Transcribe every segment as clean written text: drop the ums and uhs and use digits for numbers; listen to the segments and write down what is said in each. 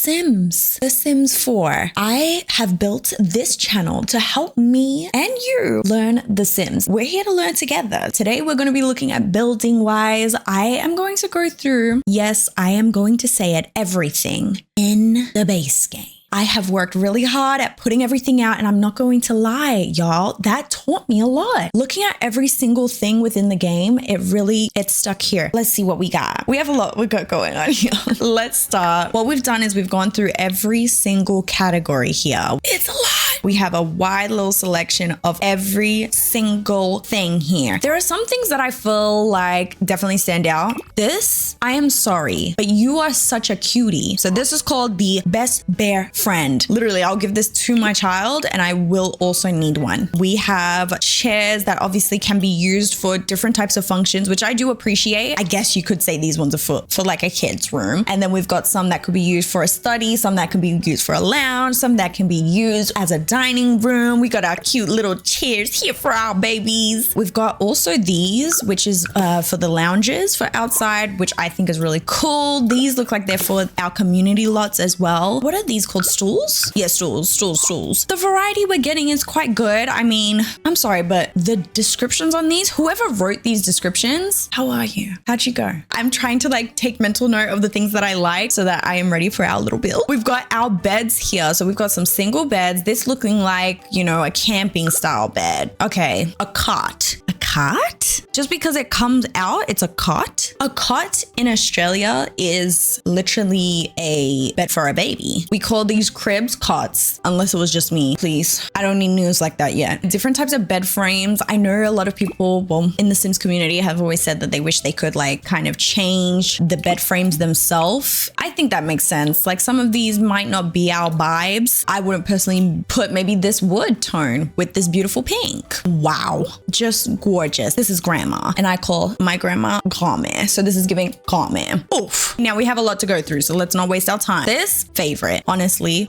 Sims, The Sims 4. I have built this channel to help me and you learn The Sims. We're here to learn together. Today, we're going to be looking at building wise. I am going to go through, yes, I am going to say it, everything in the base game. I have worked really hard at putting everything out, and I'm not going to lie, y'all, that taught me a lot. Looking at every single thing within the game, it's stuck here. Let's see what we got. We have a lot we got going on here. Let's start. What we've done is we've gone through every single category here. It's a lot. We have a wide little selection of every single thing here. There are some things that I feel like definitely stand out. This, I am sorry, but you are such a cutie. So this is called the best bear friend. Literally, I'll give this to my child and I will also need one. We have chairs that obviously can be used for different types of functions, which I do appreciate. I guess you could say these ones are for like a kid's room. And then we've got some that could be used for a study, some that can be used for a lounge, some that can be used as a dining room. We got our cute little chairs here for our babies. We've got also these, which is for the lounges for outside, which I think is really cool. These look like they're for our community lots as well. What are these called? Stools? Yeah, stools. The variety we're getting is quite good. I mean, I'm sorry, but the descriptions on these, whoever wrote these descriptions, how are you? How'd you go? I'm trying to like take mental note of the things that I like so that I am ready for our little build. We've got our beds here. So we've got some single beds. This looking like, you know, a camping style bed. Okay, a cot. A cot? Just because it comes out, it's a cot. A cot in Australia is literally a bed for a baby. We call these cribs cots, unless it was just me. Please, I don't need news like that yet. Different types of bed frames. I know a lot of people, well, in the Sims community have always said that they wish they could like kind of change the bed frames themselves. I think that makes sense. Like some of these might not be our vibes. I wouldn't personally put maybe this wood tone with this beautiful pink. Wow, just gorgeous. This is grandma, and I call my grandma Grandma. So this is giving Grandma. Oof. Now we have a lot to go through, so let's not waste our time. This favorite, honestly.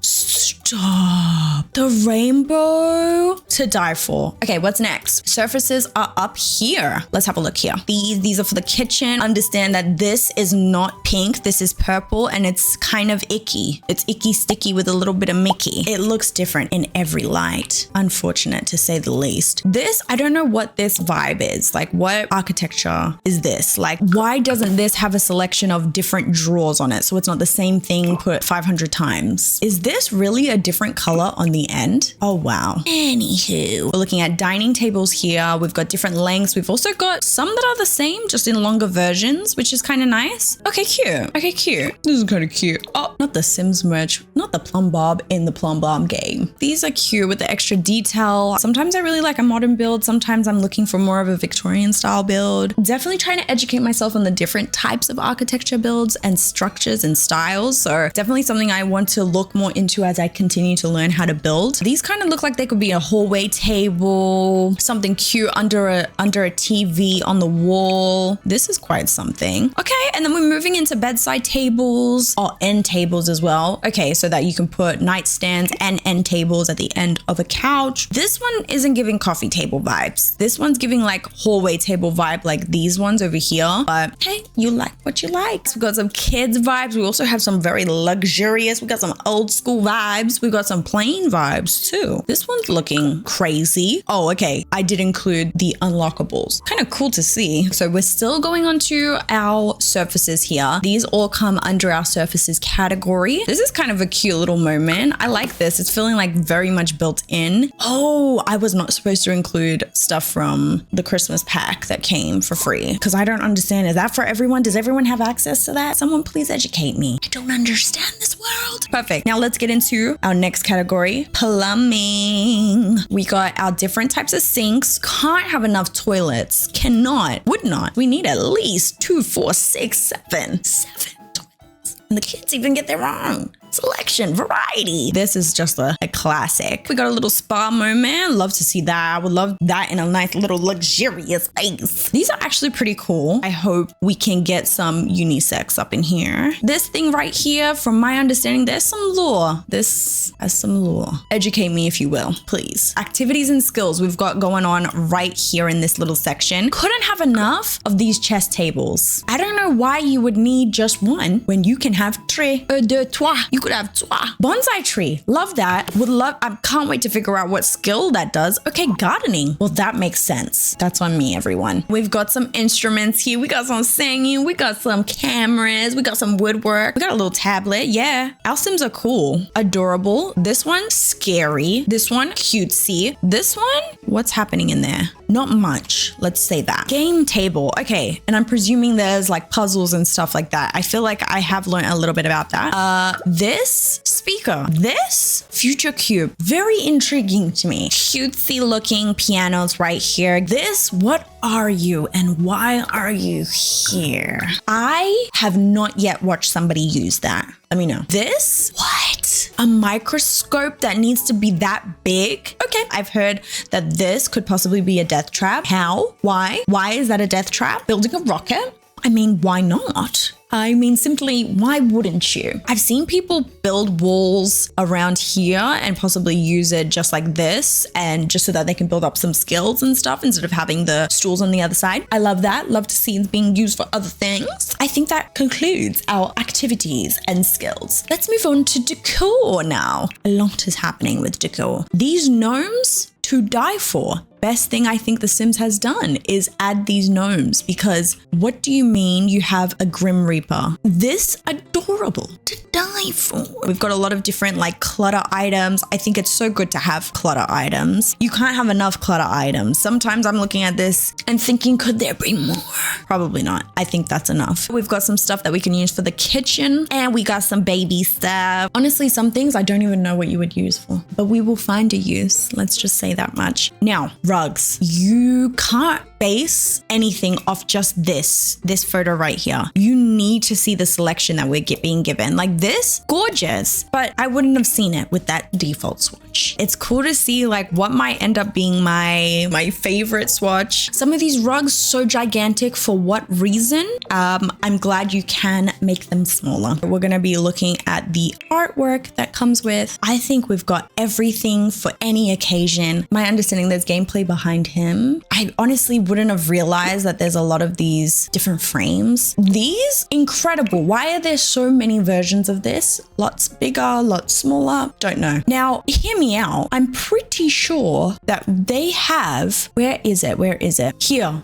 Stop. The rainbow to die for. Okay, what's next? Surfaces are up here. Let's have a look here. These are for the kitchen. Understand that this is not pink. This is purple and it's kind of icky. It's icky sticky with a little bit of Mickey. It looks different in every light. Unfortunate to say the least. This, I don't know what this vibe is. Like what architecture is this? Like why doesn't this have a selection of different drawers on it? So it's not the same thing put 500 times. Is this really a different color on the end? Oh, wow. Anywho, we're looking at dining tables here. We've got different lengths. We've also got some that are the same, just in longer versions, which is kind of nice. Okay, cute. Okay, cute. This is kind of cute. Oh, not the Sims merch, not the Plum Bob in the Plum Bob game. These are cute with the extra detail. Sometimes I really like a modern build. Sometimes I'm looking for more of a Victorian style build. Definitely trying to educate myself on the different types of architecture builds and structures and styles. So definitely something I want to look more into as I continue to learn how to build. These kind of look like they could be a hallway table, something cute under a TV on the wall. This is quite something. Okay, and then we're moving into bedside tables or end tables as well. Okay, so that you can put nightstands and end tables at the end of a couch. This one isn't giving coffee table vibes. This one's giving like hallway table vibe like these ones over here. But hey, you like what you like. So we've got some kids vibes. We also have some very luxurious. We got some old school vibes. We've got some plain vibes too. This one's looking crazy. Oh, okay. I did include the unlockables. Kind of cool to see. So we're still going on to our surfaces here. These all come under our surfaces category. This is kind of a cute little moment. I like this. It's feeling like very much built in. Oh, I was not supposed to include stuff from the Christmas pack that came for free because I don't understand. Is that for everyone? Does everyone have access to that? Someone please educate me. I don't understand this world. Perfect. Now let's get into our next category, plumbing. We got our different types of sinks. Can't have enough toilets. Cannot, would not. We need at least 2, 4, 6, 7 toilets. And the kids even get their own. selection, variety. This is just a classic. We got a little spa moment. Love to see that. I would love that in a nice little luxurious space. These are actually pretty cool. I hope we can get some unisex up in here. This thing right here, from my understanding, there's some lore. This has some lore. Educate me if you will, please. Activities and skills we've got going on right here in this little section. Couldn't have enough of these chess tables. I don't know why you would need just one when you can have tres, deux, trois. You could have trois. Bonsai tree. Love that. I can't wait to figure out what skill that does. Okay, gardening. Well, that makes sense. That's on me, everyone. We've got some instruments here. We got some singing. We got some cameras. We got some woodwork. We got a little tablet. Yeah. Our Sims are cool. Adorable. This one, scary. This one, cutesy. This one, what's happening in there? Not much. Let's say that. Game table. Okay. And I'm presuming there's like puzzles and stuff like that. I feel like I have learned a little bit about that. This speaker. This future cube. Very intriguing to me. Cutesy looking pianos right here. This, what are you and why are you here? I have not yet watched somebody use that. Let me know. This? What? A microscope that needs to be that big? Okay. I've heard that this could possibly be a death trap. How? Why? Why is that a death trap? Building a rocket? I mean, why not? I mean, simply, why wouldn't you? I've seen people build walls around here and possibly use it just like this, and just so that they can build up some skills and stuff instead of having the stools on the other side. I love that. Love to see it being used for other things. I think that concludes our activities and skills. Let's move on to decor now. A lot is happening with decor. These gnomes, to die for. Best thing I think The Sims has done is add these gnomes, because what do you mean you have a Grim Reaper? This adorable to die for. We've got a lot of different like clutter items. I think it's so good to have clutter items. You can't have enough clutter items. Sometimes I'm looking at this and thinking, could there be more? Probably not. I think that's enough. We've got some stuff that we can use for the kitchen, and we got some baby stuff. Honestly, some things I don't even know what you would use for, but we will find a use. Let's just say that much. Now, rugs. You can't base anything off just this photo right here. You need to see the selection that we're being given. Like this, gorgeous, but I wouldn't have seen it with that default swatch. It's cool to see like what might end up being my favorite swatch. Some of these rugs so gigantic, for what reason? I'm glad you can make them smaller. We're gonna be looking at the artwork that comes with. I think we've got everything for any occasion. My understanding, there's gameplay behind him. I honestly wouldn't have realized that there's a lot of these different frames. These, incredible. Why are there so many versions of this? Lots bigger, lots smaller, don't know. Now, hear me out. I'm pretty sure that they have, where is it? Here.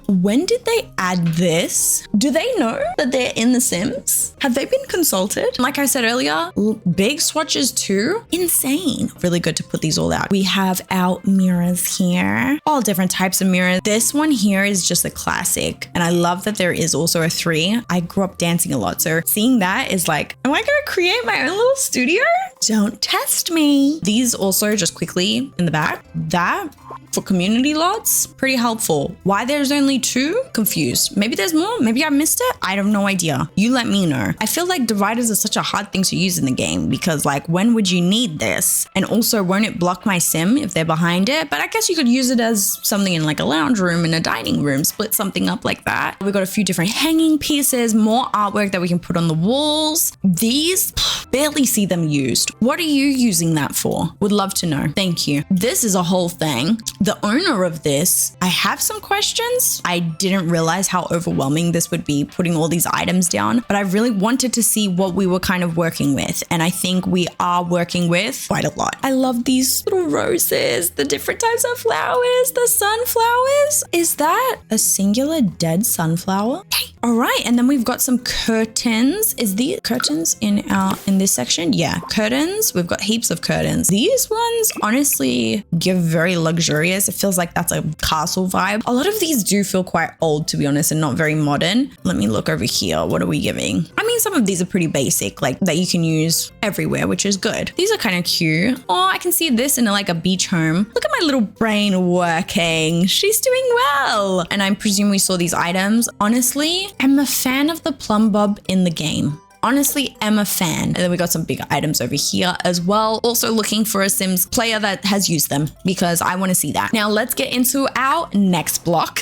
When did they add this? Do they know that they're in The Sims? Have they been consulted? Like I said earlier, big swatches too. Insane. Really good to put these all out. We have our mirrors here. All different types of mirrors. This one here is just a classic. And I love that there is also a 3. I grew up dancing a lot. So seeing that is like, am I gonna create my own little studio? Don't test me. These also, just quickly in the back, that for community lots, pretty helpful. Why there's only 2? Confused. Maybe there's more. Maybe I missed it. I have no idea. You let me know. I feel like dividers are such a hard thing to use in the game, because like, when would you need this? And also, won't it block my sim if they're behind it? But I guess you could use it as something in like a lounge room, in a dining room, split something up like that. We've got a few different hanging pieces, more artwork that we can put on the walls. These, barely see them used. What are you using that for? Would love to know. Thank you. This is a whole thing. The owner of this, I have some questions. I didn't realize how overwhelming this would be, putting all these items down, but I really wanted to see what we were kind of working with. And I think we are working with quite a lot. I love these little roses, the different types of flowers, the sunflowers. Is that a singular dead sunflower? All right, and then we've got some curtains. Is the curtains in this section? Yeah, curtains. We've got heaps of curtains. These ones honestly give very luxurious. It feels like that's a castle vibe. A lot of these do feel quite old, to be honest, and not very modern. Let me look over here. What are we giving? I mean, some of these are pretty basic, like that you can use everywhere, which is good. These are kind of cute. Oh, I can see this in like a beach home. Look at my little brain working. She's doing well. And I presume we saw these items. Honestly, I'm a fan of the plumb bob in the game. honestly am a fan. And then we got some bigger items over here as well. Also looking for a Sims player that has used them because I want to see that. Now let's get into our next block.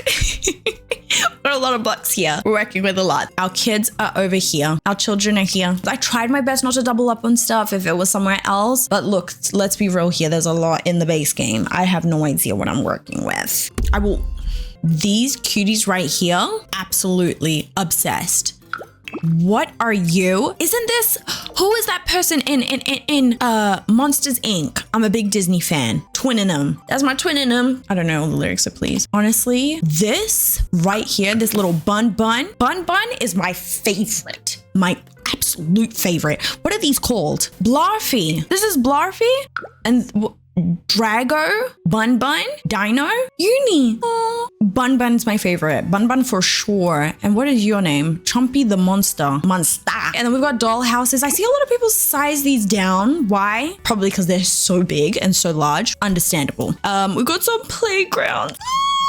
Got a lot of blocks here. We're working with a lot. Our kids are over here. Our children are here. I tried my best not to double up on stuff if it was somewhere else. But look, let's be real here. There's a lot in the base game. I have no idea what I'm working with. These cuties right here, absolutely obsessed. What are you? Isn't this, who is that person in Monsters Inc? I'm a big Disney fan. Twinnin'em. That's my Twinnin'em. I don't know all the lyrics, so please. Honestly, this right here, this little Bun Bun is my favorite. My absolute favorite. What are these called? Blarfy. This is Blarfy? And Drago, Bun Bun, Dino, Uni. Oh, Bun Bun's my favorite. Bun Bun for sure. And what is your name? Chompy the Monster. And then we've got doll houses. I see a lot of people size these down. Why? Probably because they're so big and so large. Understandable. We've got some playgrounds.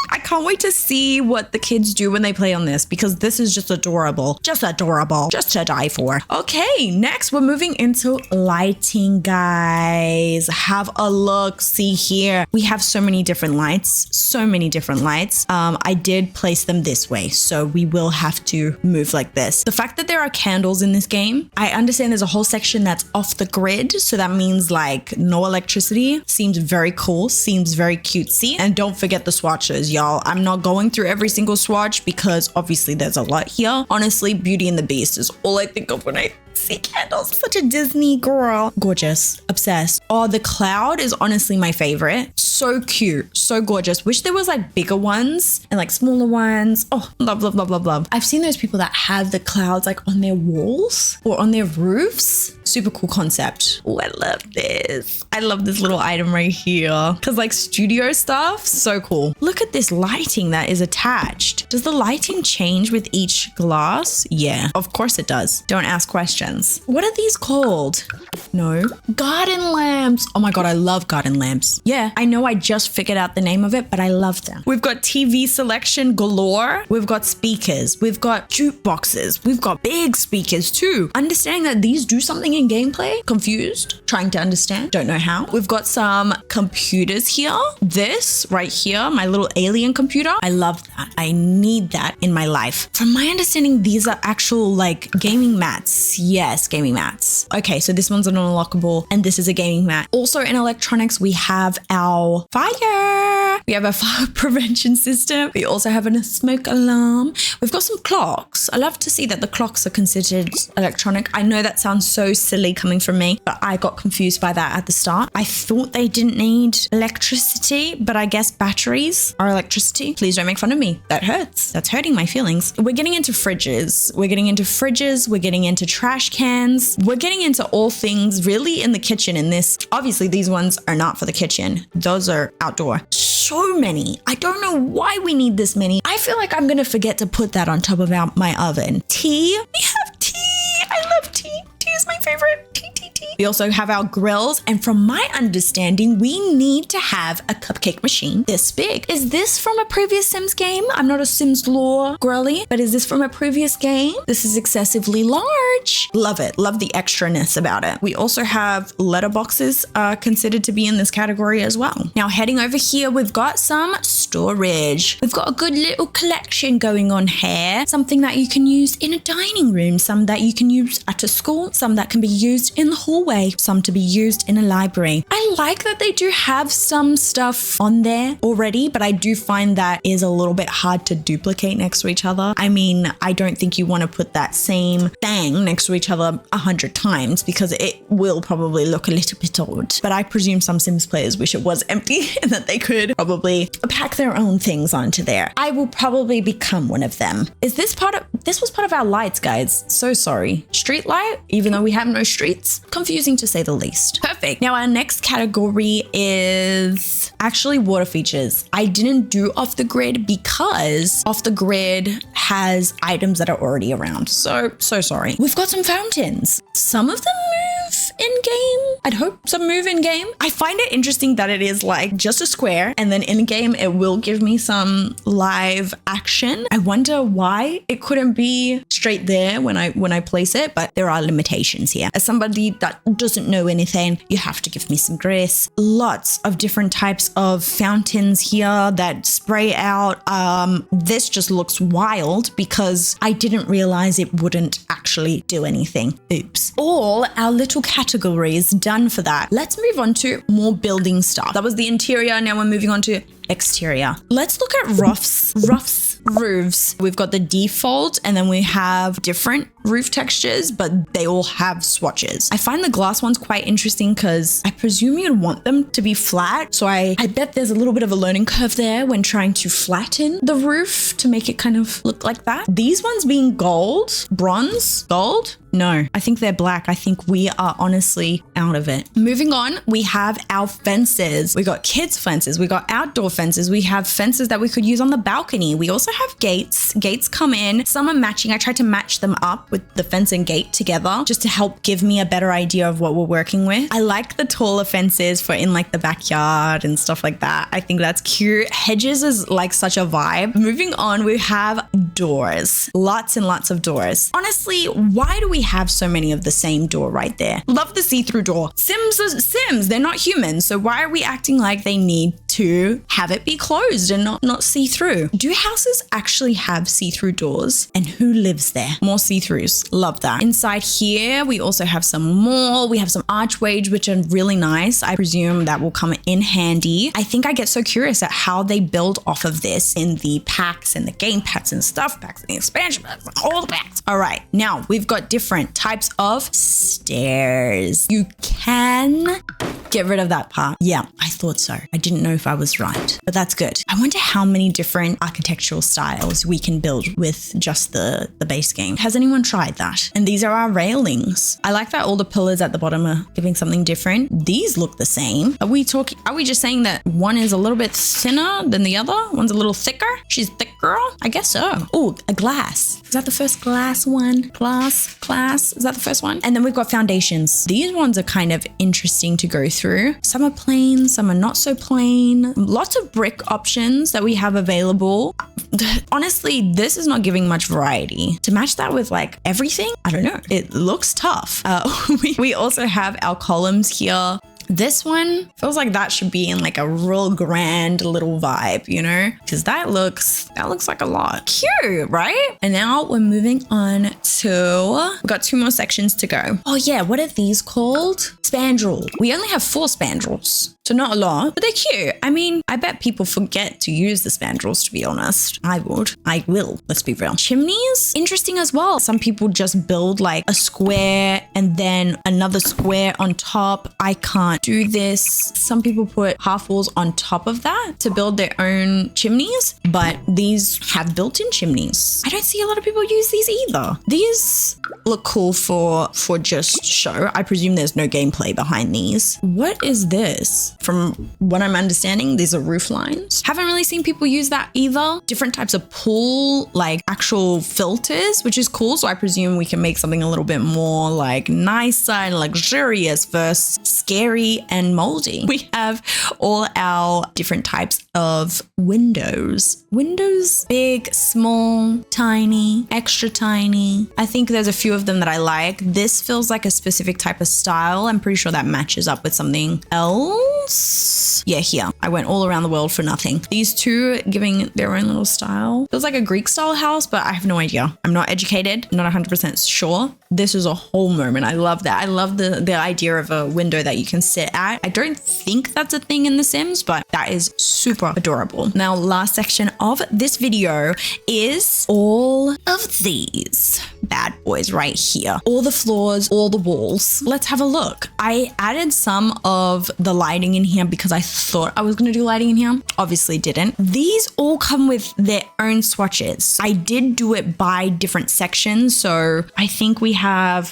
I can't wait to see what the kids do when they play on this because this is just adorable. Just adorable. Just to die for. Okay, next we're moving into lighting, guys. Have a look. See here. We have so many different lights. So many different lights. I did place them this way, so we will have to move like this. The fact that there are candles in this game, I understand there's a whole section that's off the grid, so that means like no electricity. Seems very cool. Seems very cutesy. And don't forget the swatches, y'all. I'm not going through every single swatch because obviously there's a lot here. Honestly, Beauty and the Beast is all I think of when I see candles. Such a Disney girl. Gorgeous. Obsessed. Oh, the cloud is honestly my favorite. So cute. So gorgeous. Wish there was like bigger ones and like smaller ones. Oh, love, love, love, love, love. I've seen those people that have the clouds like on their walls or on their roofs. Super cool concept. Oh, I love this. I love this little item right here. Cause like studio stuff, so cool. Look at this lighting that is attached. Does the lighting change with each glass? Yeah, of course it does. Don't ask questions. What are these called? No. Garden lamps. Oh my God, I love garden lamps. Yeah, I know I just figured out the name of it, but I love them. We've got TV selection galore. We've got speakers. We've got jukeboxes. We've got big speakers too. Understanding that these do something in gameplay. Confused. Trying to understand. Don't know how. We've got some computers here. This right here, my little alien computer. I love that. I need that in my life. From my understanding, these are actual like gaming mats. Yes, gaming mats. Okay, so this one's an unlockable and this is a gaming mat. Also in electronics, we have our fire. We have a fire prevention system. We also have a smoke alarm. We've got some clocks. I love to see that the clocks are considered electronic. I know that sounds so silly coming from me, but I got confused by that at the start. I thought they didn't need electricity, but I guess batteries are electricity. Please don't make fun of me. That hurts. That's hurting my feelings. We're getting into fridges. We're getting into fridges. We're getting into trash cans. We're getting into all things really in the kitchen in this. Obviously, these ones are not for the kitchen. Those are outdoor. So many. I don't know why we need this many. I feel like I'm going to forget to put that on top of my oven. Tea. We have tea. I love tea. Tea is my favorite. Tea. We also have our grills. And from my understanding, we need to have a cupcake machine this big. Is this from a previous Sims game? I'm not a Sims lore girly, but is this from a previous game? This is excessively large. Love it. Love the extraness about it. We also have letterboxes considered to be in this category as well. Now heading over here, we've got some storage. We've got a good little collection going on here. Something that you can use in a dining room, some that you can use at a school, some that can be used in the hallway, some to be used in a library. I like that they do have some stuff on there already, but I do find that is a little bit hard to duplicate next to each other. I mean, I don't think you want to put that same thing next to each other 100 times because it will probably look a little bit odd. But I presume some Sims players wish it was empty and that they could probably pack their own things onto there. I will probably become one of them. This was part of our lights, guys. So sorry. Street light, even though we have no streets. Confusing to say the least. Perfect. Now our next category is actually water features. I didn't do off the grid because off the grid has items that are already around. So sorry. We've got some fountains. Some of them move in game. I'd hope some move in game. I find it interesting that it is like just a square, and then in game it will give me some live action. I wonder why it couldn't be straight there when I place it, but there are limitations here. As somebody that doesn't know anything, you have to give me some grace. Lots of different types of fountains here that spray out. This just looks wild because I didn't realize it wouldn't actually do anything. Oops. All our little categories done for that. Let's move on to more building stuff. That was the interior. Now we're moving on to exterior. Let's look at roofs. We've got the default, and then we have different roof textures, but they all have swatches. I find the glass ones quite interesting because I presume you'd want them to be flat. So I bet there's a little bit of a learning curve there when trying to flatten the roof to make it kind of look like that. These ones being gold, bronze, gold. No, I think they're black. I think we are honestly out of it. Moving on, we have our fences. We got kids fences. We got outdoor fences. We have fences that we could use on the balcony. We also have gates. Gates come in. Some are matching. I tried to match them up with the fence and gate together just to help give me a better idea of what we're working with. I like the taller fences for in like the backyard and stuff like that. I think that's cute. Hedges is like such a vibe. Moving on, we have doors. Lots and lots of doors. Honestly, why do we have so many of the same door right there? Love the see-through door. Sims are Sims. They're not humans. So why are we acting like they need to have it be closed and not see-through? Do houses actually have see-through doors? And who lives there? More see-throughs. Love that. Inside here, we also have some more. We have some archways, which are really nice. I presume that will come in handy. I think I get so curious at how they build off of this in the packs and the game packs and stuff packs and the expansion packs and all the packs. All right, now we've got different types of stairs. You can get rid of that part. Yeah, I thought so. I didn't know if I was right, but that's good. I wonder how many different architectural styles we can build with just the base game. Has anyone tried that? And these are our railings. I like that all the pillars at the bottom are giving something different. These look the same. Are we just saying that one is a little bit thinner than the other? One's a little thicker? She's thick girl? I guess so. Oh, a glass. Is that the first glass one? Glass? Is that the first one? And then we've got foundations. These ones are kind of interesting to go through. Some are plain, some are not so plain. Lots of brick options that we have available. Honestly, this is not giving much variety. To match that with like everything, I don't know. It looks tough. We also have our columns here. This one feels like that should be in like a real grand little vibe, you know, because that looks like a lot. Cute, right? And now we're moving on to, we've got 2 more sections to go. Oh yeah, what are these called? Spandrels. We only have 4 spandrels, so not a lot, but they're cute. I mean, I bet people forget to use the spandrels, to be honest. I will, let's be real. Chimneys, interesting as well. Some people just build like a square and then another square on top. I can't do this. Some people put half walls on top of that to build their own chimneys, but these have built-in chimneys. I don't see a lot of people use these either. These look cool for just show. I presume there's no gameplay behind these. What is this? From what I'm understanding, these are roof lines. Haven't really seen people use that either. Different types of pool, like actual filters, which is cool. So I presume we can make something a little bit more like nicer and luxurious versus scary and moldy. We have all our different types of windows. Windows, big, small, tiny, extra tiny. I think there's a few of them that I like. This feels like a specific type of style. I'm pretty sure that matches up with something else. Yeah, here. I went all around the world for nothing. These two giving their own little style. Feels like a Greek style house, but I have no idea. I'm not educated, not 100% sure. This is a whole moment. I love that. I love the idea of a window that you can sit at. I don't think that's a thing in The Sims, but that is super adorable. Now, last section of this video is all of these bad boys right here. All the floors, all the walls. Let's have a look. I added some of the lighting in here because I thought I was going to do lighting in here. Obviously didn't. These all come with their own swatches. I did do it by different sections. So I think we have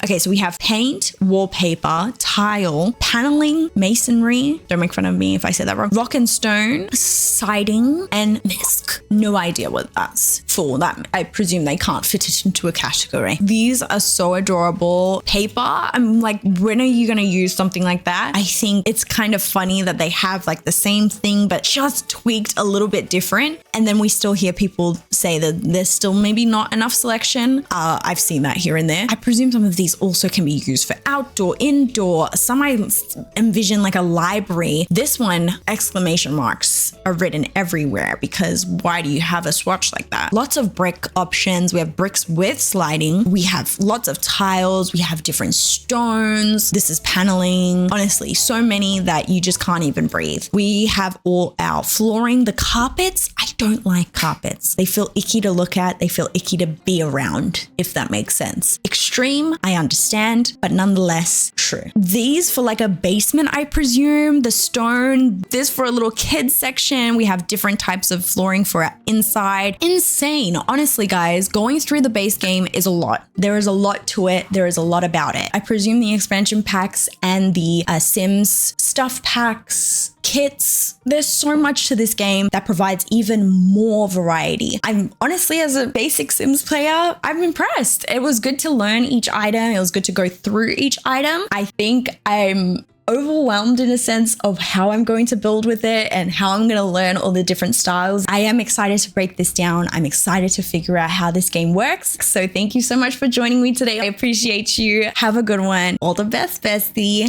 paint, wallpaper, tile, paneling, masonry. Don't make fun of me if I said that wrong. Rock and stone, siding, and misc. No idea what that's for. That I presume they can't fit it into a category. gallery. These are so adorable. Paper, I'm like, when are you gonna use something like that? I think it's kind of funny that they have like the same thing, but just tweaked a little bit different. And then we still hear people say that there's still maybe not enough selection. I've seen that here and there. I presume some of these also can be used for outdoor, indoor. Some I envision like a library. This one, exclamation marks are written everywhere because why do you have a swatch like that? Lots of brick options. We have bricks with sliding. We have lots of tiles. We have different stones. This is paneling. Honestly, so many that you just can't even breathe. We have all our flooring. The carpets, I don't like carpets. They feel icky to look at. They feel icky to be around, if that makes sense. Extreme, I understand, but nonetheless true. These for like a basement, I presume. The stone, this for a little kids section. We have different types of flooring for our inside. Insane. Honestly, guys, going through the base game is a lot. There is a lot to it. There is a lot about it. I presume the expansion packs and the Sims stuff packs, kits, there's so much to this game that provides even more variety. I'm honestly, as a basic Sims player, I'm impressed. It was good to learn each item. It was good to go through each item. I think I'm overwhelmed in a sense of how I'm going to build with it and how I'm going to learn all the different styles. I am excited to break this down. I'm excited to figure out how this game works. So thank you so much for joining me today. I appreciate you. Have a good one. All the best, bestie.